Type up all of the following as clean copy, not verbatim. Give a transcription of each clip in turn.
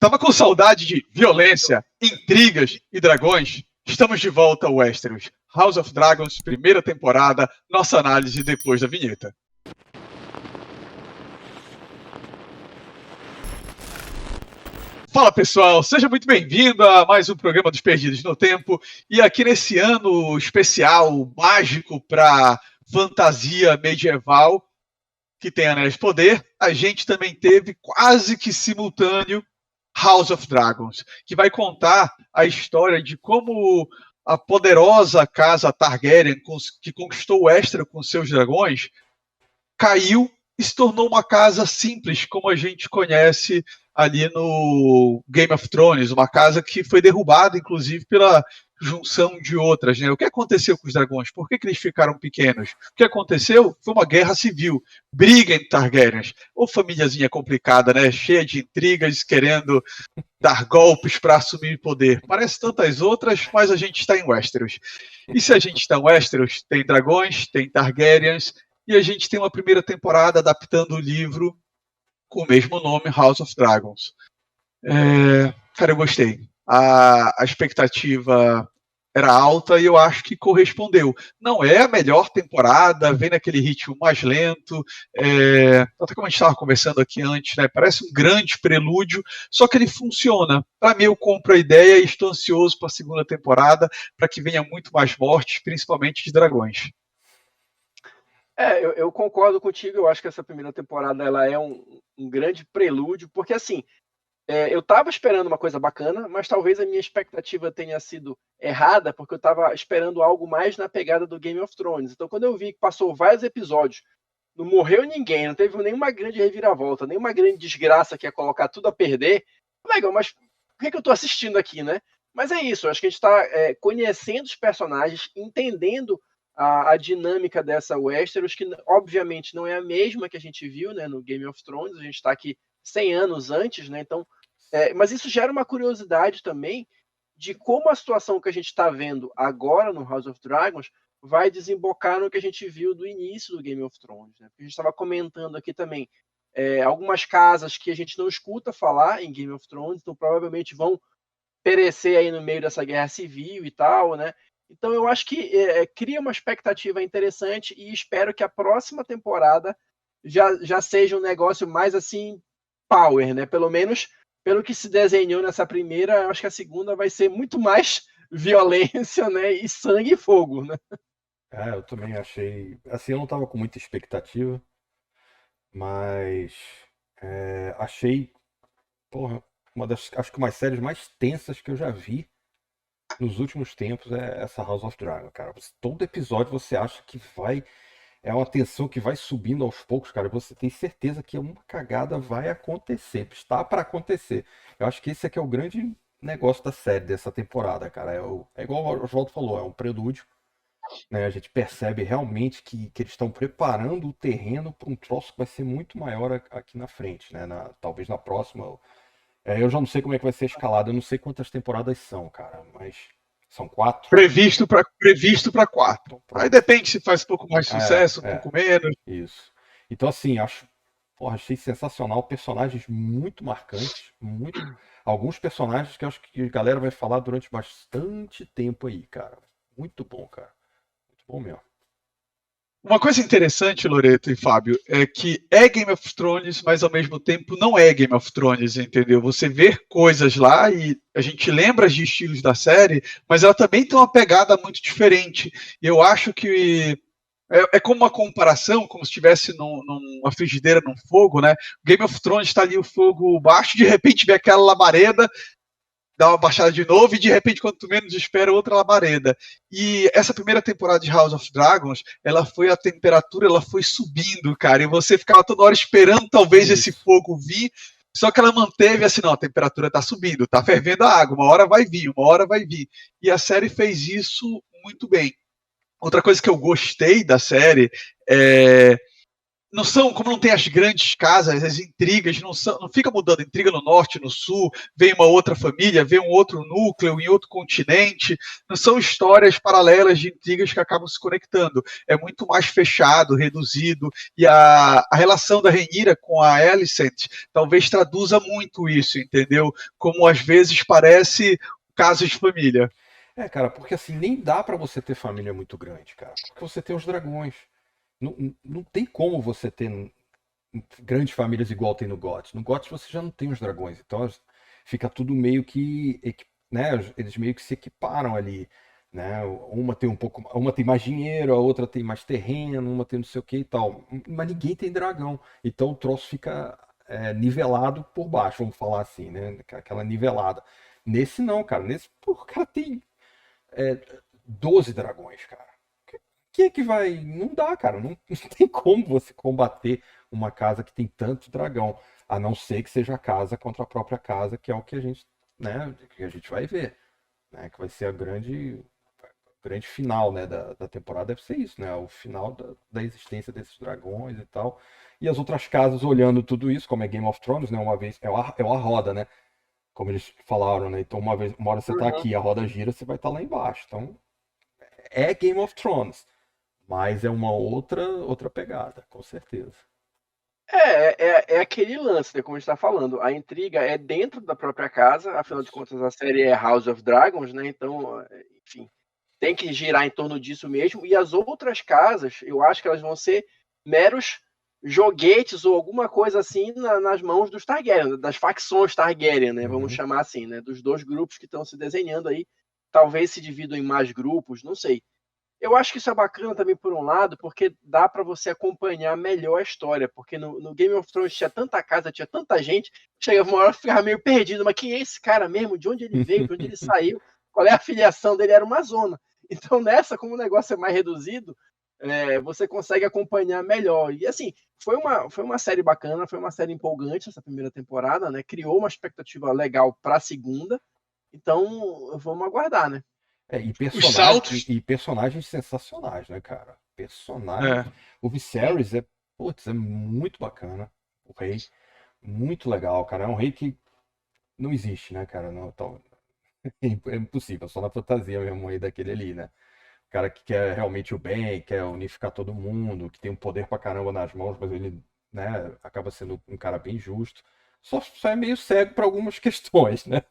Tava com saudade de violência, intrigas e dragões? Estamos de volta ao Westeros. House of Dragons, primeira temporada, nossa análise depois da vinheta. Fala pessoal, seja muito bem-vindo a mais um programa dos Perdidos no Tempo. E aqui nesse ano especial, mágico para fantasia medieval, que tem Anéis de Poder, a gente também teve quase que simultâneo House of Dragons, que vai contar a história de como a poderosa casa Targaryen, que conquistou o Westeros com seus dragões, caiu e se tornou uma casa simples, como a gente conhece ali no Game of Thrones, uma casa que foi derrubada, inclusive, pela junção de outras, né? O que aconteceu com os dragões? Por que eles ficaram pequenos? O que aconteceu foi uma guerra civil, briga entre Targaryens, ou famíliazinha complicada, né? Cheia de intrigas, querendo dar golpes para assumir poder. Parece tantas outras, mas a gente está em Westeros. E se a gente está em Westeros, tem dragões, tem Targaryens, e a gente tem uma primeira temporada adaptando o livro com o mesmo nome, House of Dragons. Cara, eu gostei. A expectativa era alta e eu acho que correspondeu. Não é a melhor temporada, vem naquele ritmo mais lento, até como a gente estava conversando aqui antes, né, parece um grande prelúdio, só que ele funciona. Para mim, eu compro a ideia e estou ansioso para a segunda temporada, para que venha muito mais mortes, principalmente de dragões. Eu concordo contigo, eu acho que essa primeira temporada ela é um grande prelúdio, porque assim, eu estava esperando uma coisa bacana, mas talvez a minha expectativa tenha sido errada, porque eu estava esperando algo mais na pegada do Game of Thrones. Então, quando eu vi que passou vários episódios, não morreu ninguém, não teve nenhuma grande reviravolta, nenhuma grande desgraça que ia colocar tudo a perder, legal, mas por que eu estou assistindo aqui, né? Mas é isso, eu acho que a gente está conhecendo os personagens, entendendo a dinâmica dessa Westeros, que obviamente não é a mesma que a gente viu, né, no Game of Thrones, a gente está aqui 100 anos antes, né? Então, mas isso gera uma curiosidade também de como a situação que a gente está vendo agora no House of Dragons vai desembocar no que a gente viu do início do Game of Thrones, né? Porque a gente estava comentando aqui também algumas casas que a gente não escuta falar em Game of Thrones, então provavelmente vão perecer aí no meio dessa guerra civil e tal, né? Então eu acho que cria uma expectativa interessante e espero que a próxima temporada já seja um negócio mais assim power, né? Pelo menos pelo que se desenhou nessa primeira, eu acho que a segunda vai ser muito mais violência, né? E sangue e fogo, né? Eu também achei. Assim, eu não tava com muita expectativa, mas achei, porra, acho que umas séries mais tensas que eu já vi nos últimos tempos é essa House of Dragon, cara. Todo episódio você acha que vai. É uma tensão que vai subindo aos poucos, cara. Você tem certeza que uma cagada vai acontecer. Está para acontecer. Eu acho que esse aqui é o grande negócio da série, dessa temporada, cara. É igual o Oswaldo falou, é um prelúdio. Né? A gente percebe realmente que eles estão preparando o terreno para um troço que vai ser muito maior aqui na frente, né? Talvez na próxima. Eu já não sei como é que vai ser a escalada. Eu não sei quantas temporadas são, cara. Mas são 4. Previsto para 4. Aí depende se faz um pouco mais sucesso, um pouco menos. Isso. Então, assim, achei sensacional. Personagens muito marcantes. Alguns personagens que eu acho que a galera vai falar durante bastante tempo aí, cara. Muito bom, cara. Muito bom mesmo. Uma coisa interessante, Loreto e Fábio, é que é Game of Thrones, mas ao mesmo tempo não é Game of Thrones, entendeu? Você vê coisas lá e a gente lembra de estilos da série, mas ela também tem uma pegada muito diferente. E eu acho que é como uma comparação, como se estivesse numa frigideira, num fogo, né? Game of Thrones está ali o fogo baixo, de repente vê aquela labareda, dá uma baixada de novo e de repente, quando tu menos espera, outra labareda. E essa primeira temporada de House of Dragons, a temperatura ela foi subindo, cara, e você ficava toda hora esperando talvez esse fogo vir, só que ela manteve assim, não, a temperatura tá subindo, tá fervendo a água, uma hora vai vir. E a série fez isso muito bem. Outra coisa que eu gostei da série é não são, como não tem as grandes casas, as intrigas, não fica mudando intriga no norte, no sul, vem uma outra família, vem um outro núcleo em outro continente, não são histórias paralelas de intrigas que acabam se conectando, é muito mais fechado, reduzido, e a relação da Rhaenyra com a Alicent talvez traduza muito isso, entendeu? Como às vezes parece casos de família. Cara, porque assim, nem dá pra você ter família muito grande, cara, porque você tem os dragões. Não tem como você ter grandes famílias igual tem no GOT. No GOT você já não tem os dragões, então fica tudo meio que, né, eles meio que se equiparam ali, né? Uma tem mais dinheiro, a outra tem mais terreno, uma tem não sei o que e tal, mas ninguém tem dragão, então o troço fica nivelado por baixo, vamos falar assim, né? Aquela nivelada. Nesse não, cara, pô, o cara tem 12 dragões, cara. Que vai. Não dá, cara. Não, não tem como você combater uma casa que tem tanto dragão. A não ser que seja a casa contra a própria casa, que é o que a gente, né, que a gente vai ver. Né, que vai ser a grande final, né, da temporada. Deve ser isso, né? O final da existência desses dragões e tal. E as outras casas olhando tudo isso, como é Game of Thrones, né? Uma vez. É uma roda, né? Como eles falaram, né? Então uma hora você tá aqui, a roda gira, você vai estar lá embaixo. Então é Game of Thrones. Mas é uma outra pegada, com certeza. É aquele lance, né, como a gente está falando. A intriga é dentro da própria casa, afinal de contas a série é House of Dragons, né? Então, enfim, tem que girar em torno disso mesmo. E as outras casas, eu acho que elas vão ser meros joguetes ou alguma coisa assim nas mãos dos Targaryen, das facções Targaryen, né? Vamos chamar assim, né? Dos dois grupos que estão se desenhando aí. Talvez se dividam em mais grupos, não sei. Eu acho que isso é bacana também por um lado, porque dá para você acompanhar melhor a história, porque no Game of Thrones tinha tanta casa, tinha tanta gente, chegava uma hora e ficava meio perdido, mas quem é esse cara mesmo? De onde ele veio? De onde ele saiu? Qual é a filiação dele? Era uma zona. Então nessa, como o negócio é mais reduzido, você consegue acompanhar melhor. E assim, foi uma série bacana, foi uma série empolgante essa primeira temporada, né? Criou uma expectativa legal para a segunda. Então vamos aguardar, né? Os saltos. E personagens sensacionais, né, cara? É. O Viserys putz, é muito bacana. O rei, muito legal, cara. É um rei que não existe, né, cara? Não, é impossível, só na fantasia mesmo, um rei daquele ali, né? O cara que quer realmente o bem, quer unificar todo mundo, que tem um poder pra caramba nas mãos, mas ele, né, acaba sendo um cara bem justo. Só é meio cego pra algumas questões, né?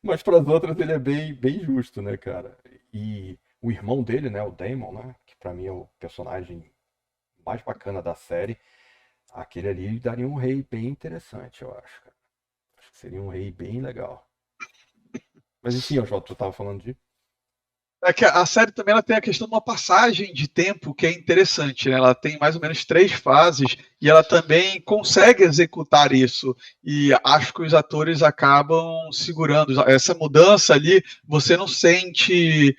Mas para as outras ele é bem justo, né, cara? E o irmão dele, né, o Daemon, né, que para mim é o personagem mais bacana da série, aquele ali daria um rei bem interessante, eu acho, cara. Acho que seria um rei bem legal. Mas enfim, Jota, tu tava falando de... É que a série também ela tem a questão de uma passagem de tempo que é interessante, né? Ela tem mais ou menos 3 fases e ela também consegue executar isso. E acho que os atores acabam segurando. Essa mudança ali, você não sente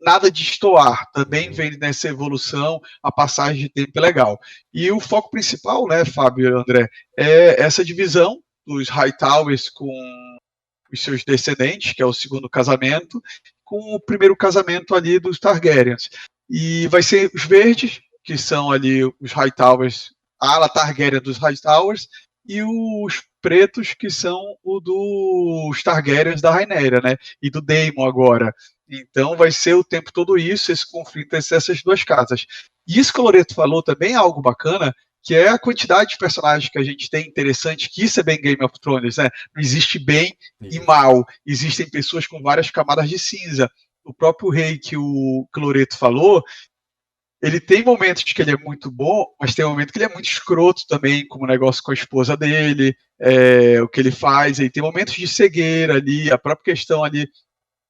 nada de estoar. Também vem nessa evolução, a passagem de tempo é legal. E o foco principal, né, Fábio e André, é essa divisão dos Hightowers com os seus descendentes, que é o segundo casamento, com o primeiro casamento ali dos Targaryens. E vai ser os verdes, que são ali os Hightowers, a ala Targaryen dos Hightowers, e os pretos, que são o dos Targaryens da Rhaenyra, né? E do Daemon agora. Então vai ser o tempo todo isso, esse conflito entre essas duas casas. E isso que o Loreto falou também é algo bacana, que é a quantidade de personagens que a gente tem interessante, que isso é bem Game of Thrones, né? Não existe bem e mal, existem pessoas com várias camadas de cinza. O próprio rei que o Loreto falou, ele tem momentos que ele é muito bom, mas tem momentos que ele é muito escroto também, como o negócio com a esposa dele, o que ele faz, e tem momentos de cegueira ali, a própria questão ali,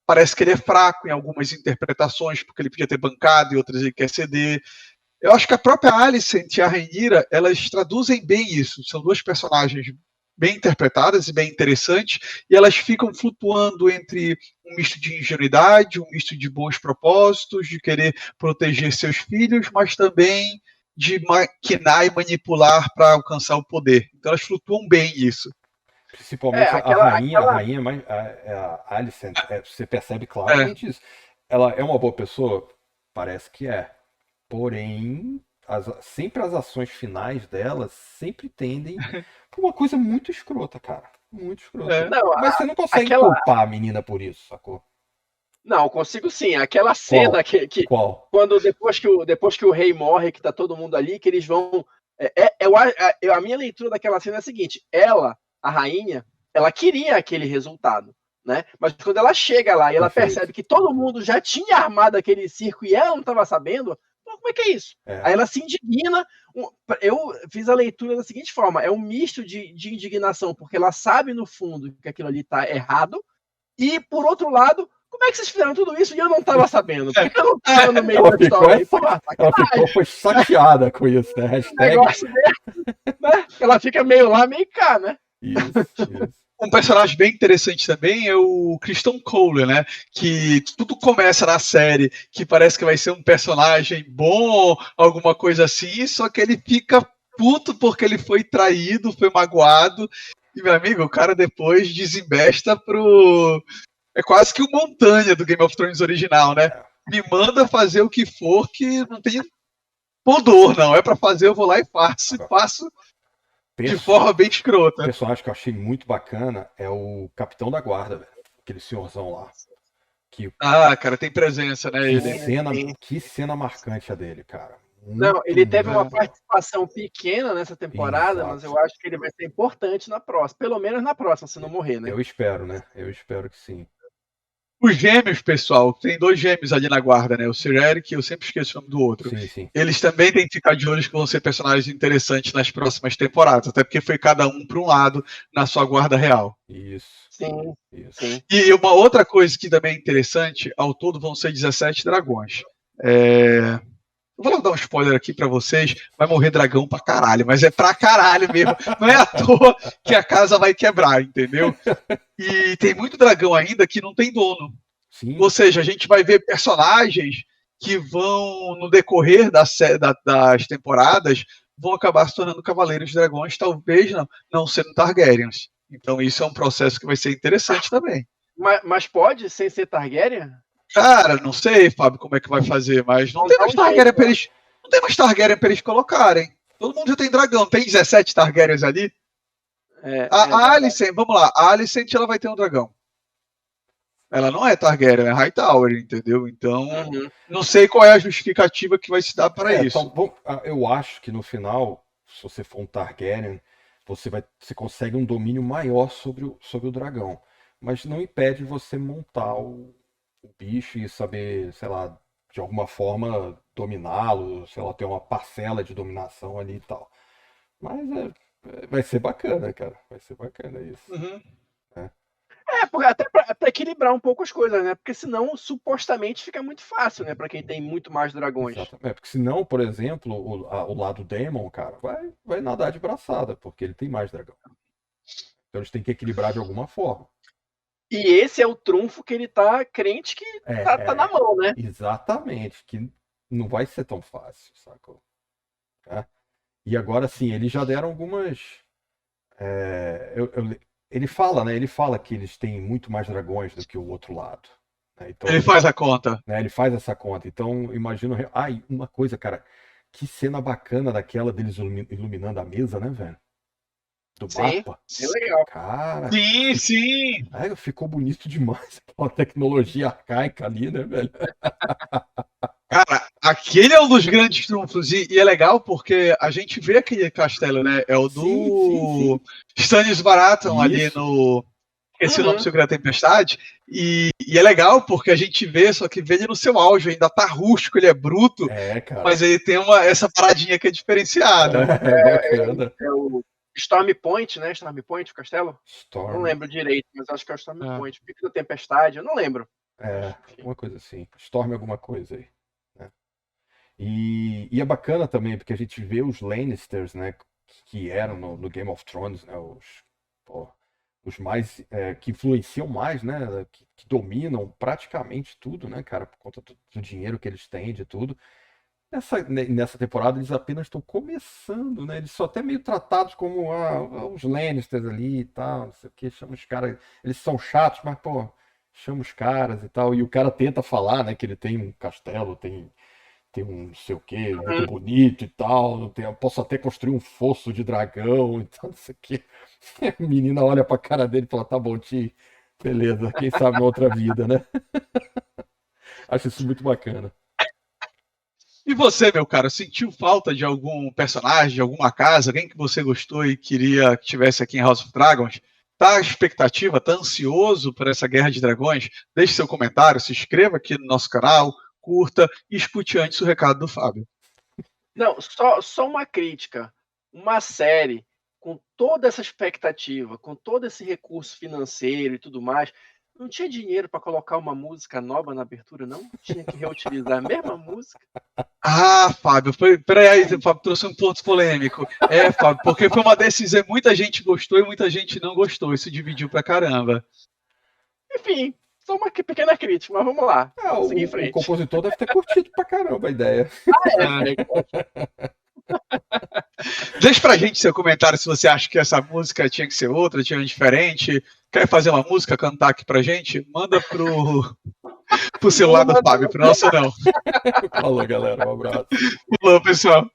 parece que ele é fraco em algumas interpretações, porque ele podia ter bancado e outras ele quer ceder. Eu acho que a própria Alicent e a Rhaenyra, elas traduzem bem isso. São duas personagens bem interpretadas e bem interessantes, e elas ficam flutuando entre um misto de ingenuidade, um misto de bons propósitos, de querer proteger seus filhos, mas também de maquinar e manipular para alcançar o poder. Então elas flutuam bem isso. Principalmente a rainha mais, a Alicent, você percebe claramente isso. Ela é uma boa pessoa? Parece que é. Porém, sempre as ações finais delas sempre tendem pra uma coisa muito escrota, cara. Muito escrota. É. Não, Mas você não consegue aquela. culpar a menina por isso, sacou? Não, consigo sim. Aquela cena Qual? quando depois que o rei morre, que tá todo mundo ali, que eles vão. A minha leitura daquela cena é a seguinte: ela, a rainha, ela queria aquele resultado, né? Mas quando ela chega lá e ela Perfeito. percebe que todo mundo já tinha armado aquele circo e ela não estava sabendo, pô, como é que é isso? É. Aí ela se indigna. Eu fiz a leitura da seguinte forma: é um misto de indignação, porque ela sabe no fundo que aquilo ali tá errado, e por outro lado, como é que vocês fizeram tudo isso e eu não estava sabendo? Porque eu não estava no meio Ela da ficou, história. Porra, ela ficou foi chateada com isso, né? um Hashtag. negócio desse, né? Ela fica meio lá, meio cá, né? Isso. Um personagem bem interessante também é o Christian Cole, né? Que tudo começa na série que parece que vai ser um personagem bom, alguma coisa assim, só que ele fica puto porque ele foi traído, foi magoado. E, meu amigo, o cara depois desembesta pro. É quase que o Montanha do Game of Thrones original, né? Me manda fazer o que for que não tem pudor, não. É pra fazer, eu vou lá e faço de forma bem O escrota. personagem que eu achei muito bacana é o Capitão da Guarda, velho. Aquele senhorzão lá. Ah, cara, tem presença, né? Que cena marcante a dele, cara. Não, ele teve uma Muito. participação pequena nessa temporada, mas eu acho que ele vai ser importante na próxima. Pelo menos na próxima, se não morrer, né? Eu espero, né? Eu espero que sim. Os gêmeos, pessoal, tem 2 gêmeos ali na guarda, né? O Sir Eric, eu sempre esqueço o nome do outro. Sim. Eles também têm que ficar de olho que vão ser personagens interessantes nas próximas temporadas, até porque foi cada um para um lado na sua guarda real. Isso. Sim. E uma outra coisa que também é interessante, ao todo vão ser 17 dragões. Eu vou dar um spoiler aqui pra vocês, vai morrer dragão pra caralho, mas é pra caralho mesmo. Não é à toa que a casa vai quebrar, entendeu? E tem muito dragão ainda que não tem dono. Sim. Ou seja, a gente vai ver personagens que vão, no decorrer das temporadas, vão acabar se tornando Cavaleiros de Dragões, talvez não sendo Targaryens. Então isso é um processo que vai ser interessante também. Mas pode sem ser Targaryen? Cara, não sei, Fábio, como é que vai fazer, mas não tem mais Targaryen pra eles. Não tem mais Targaryen pra eles colocarem. Todo mundo já tem dragão. Tem 17 Targaryens ali. A Alicent, vamos lá. A Alicent, ela vai ter um dragão. Ela não é Targaryen, é Hightower, entendeu? Então, não sei qual é a justificativa que vai se dar para isso. Então, eu acho que no final, se você for um Targaryen, você consegue um domínio maior sobre o dragão. Mas não impede você montar o bicho e saber, sei lá, de alguma forma dominá-lo, sei lá, ter uma parcela de dominação ali e tal. Mas vai ser bacana, cara. Vai ser bacana isso. Até pra equilibrar um pouco as coisas, né? Porque senão, supostamente, fica muito fácil, né? Pra quem tem muito mais dragões. Exatamente. Porque senão, por exemplo, o lado Daemon, cara, vai nadar de braçada, porque ele tem mais dragão. Então eles têm que equilibrar de alguma forma. E esse é o trunfo que ele tá crente que tá na mão, né? Exatamente, que não vai ser tão fácil, sacou? E agora sim, eles já deram algumas. Ele fala, né? Ele fala que eles têm muito mais dragões do que o outro lado. Né? Então, ele faz a conta. Né? Ele faz essa conta. Então, imagino. Ai, uma coisa, cara. Que cena bacana daquela deles iluminando a mesa, né, velho? Do mapa. Sim, é legal. Cara. Sim. Ficou bonito demais aquela tecnologia arcaica ali, né, velho? Cara, aquele é um dos grandes trunfos. E é legal porque a gente vê aquele castelo, né? É o do Stannis Baratheon ali no. Esse nome Segura a Tempestade. E é legal porque a gente vê, só que vê ele no seu auge, ainda tá rústico, ele é bruto. Cara. Mas ele tem essa paradinha que é diferenciada. Bacana. É o Storm Point, né? Storm Point, o castelo? Não lembro direito, mas acho que é o Storm Point. Pico da Tempestade, eu não lembro. Alguma coisa assim. Storm alguma coisa aí. Né? E é bacana também, porque a gente vê os Lannisters, né? Que eram no Game of Thrones, né? Os mais que influenciam mais, né? Que dominam praticamente tudo, né, cara? Por conta do dinheiro que eles têm, de tudo. Nessa temporada eles apenas estão começando, né? Eles são até meio tratados como os Lannisters ali e tal, não sei o que, chama os caras. Eles são chatos, mas, pô, chama os caras e tal. E o cara tenta falar, né, que ele tem um castelo, tem tem um não sei o que, muito bonito e tal, posso até construir um fosso de dragão, então não sei o que. A menina olha pra cara dele e fala, tá bom, Ti, beleza, quem sabe na outra vida, né? Acho isso muito bacana. E você, meu caro, sentiu falta de algum personagem, de alguma casa, alguém que você gostou e queria que tivesse aqui em House of Dragons? Tá à expectativa, tá ansioso por essa Guerra de Dragões? Deixe seu comentário, se inscreva aqui no nosso canal, curta e escute antes o recado do Fábio. Não, só uma crítica. Uma série com toda essa expectativa, com todo esse recurso financeiro e tudo mais, não tinha dinheiro para colocar uma música nova na abertura, não? Tinha que reutilizar a mesma música. Ah, Fábio, peraí, o Fábio trouxe um ponto polêmico. É, Fábio, porque foi uma decisão, muita gente gostou e muita gente não gostou, isso dividiu pra caramba. Enfim, só uma pequena crítica, mas vamos lá. Vamos seguir em frente. O compositor deve ter curtido pra caramba a ideia. Deixa pra gente seu comentário se você acha que essa música tinha que ser outra, tinha diferente. Quer fazer uma música, cantar aqui pra gente? Manda pro celular do Fábio, pro nosso não. Falou, galera. Um abraço. Falou, pessoal.